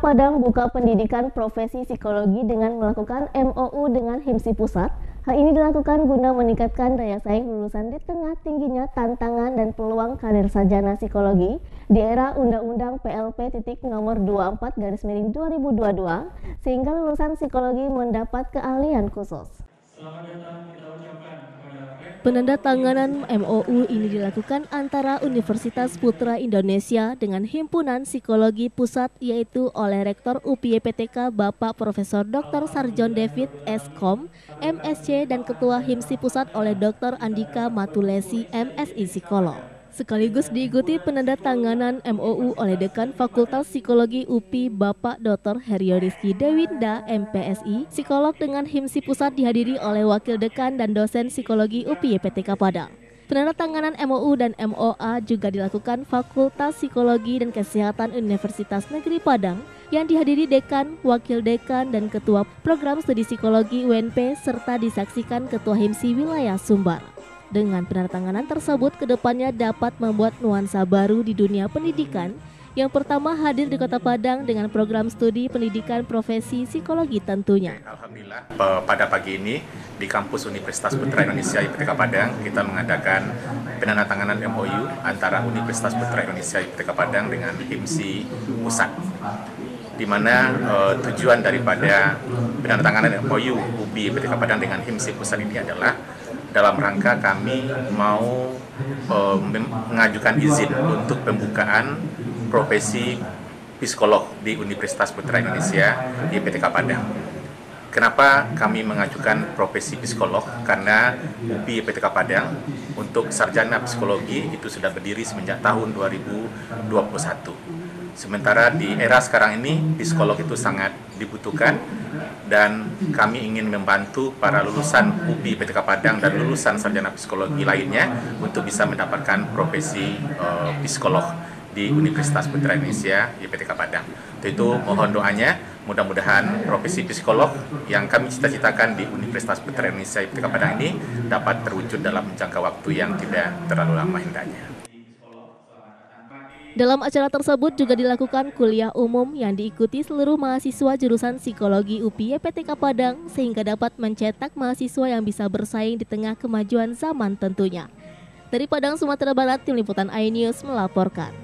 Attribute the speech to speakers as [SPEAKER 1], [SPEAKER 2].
[SPEAKER 1] IPTK Padang buka pendidikan profesi psikologi dengan melakukan MOU dengan HIMSI Pusat. Hal ini dilakukan guna meningkatkan daya saing lulusan di tengah tingginya tantangan dan peluang karir sarjana psikologi di era Undang-Undang PLP nomor 24/2022 sehingga lulusan psikologi mendapat keahlian khusus. Penandatanganan MOU ini dilakukan antara Universitas Putra Indonesia dengan Himpunan Psikologi Pusat, yaitu oleh Rektor UPI IPTK Bapak Profesor Dr. Sarjon David S.Com, MSc, dan Ketua HIMSI Pusat oleh Dr. Andika Matulesi, MSI Psikolog. Sekaligus diikuti penandatanganan MOU oleh Dekan Fakultas Psikologi UPI Bapak Dr. Heryo Rizky Dewinda, MPSI, Psikolog, dengan HIMSI Pusat dihadiri oleh Wakil Dekan dan Dosen Psikologi UPI IPTK Padang. Penandatanganan MOU dan MOA juga dilakukan Fakultas Psikologi dan Kesehatan Universitas Negeri Padang yang dihadiri Dekan, Wakil Dekan, dan Ketua Program Studi Psikologi UNP serta disaksikan Ketua HIMSI Wilayah Sumbar. Dengan penandatanganan tersebut, kedepannya dapat membuat nuansa baru di dunia pendidikan. Yang pertama hadir di Kota Padang dengan program studi pendidikan profesi psikologi tentunya.
[SPEAKER 2] Alhamdulillah, pada pagi ini di kampus Universitas Putra Indonesia IPTK Padang kita mengadakan penandatanganan MOU antara Universitas Putra Indonesia IPTK Padang dengan HIMSI Pusat, di mana tujuan daripada penandatanganan MOU UPI IPTK Padang dengan HIMSI Pusat ini adalah dalam rangka kami mau mengajukan izin untuk pembukaan profesi psikolog di Universitas Putra Indonesia di IPTK Padang. Kenapa kami mengajukan profesi psikolog? Karena UPI IPTK Padang untuk sarjana psikologi itu sudah berdiri semenjak tahun 2021. Sementara di era sekarang ini psikolog itu sangat dibutuhkan dan kami ingin membantu para lulusan UPI IPTK Padang dan lulusan sarjana psikologi lainnya untuk bisa mendapatkan profesi psikolog di Universitas Putra Indonesia IPTK Padang. Itu mohon doanya, mudah-mudahan profesi psikolog yang kami cita-citakan di Universitas Putra Indonesia IPTK Padang ini dapat terwujud dalam jangka waktu yang tidak terlalu lama hendaknya.
[SPEAKER 1] Dalam acara tersebut juga dilakukan kuliah umum yang diikuti seluruh mahasiswa jurusan psikologi UPI IPTK Padang sehingga dapat mencetak mahasiswa yang bisa bersaing di tengah kemajuan zaman tentunya. Dari Padang, Sumatera Barat, Tim Liputan iNews melaporkan.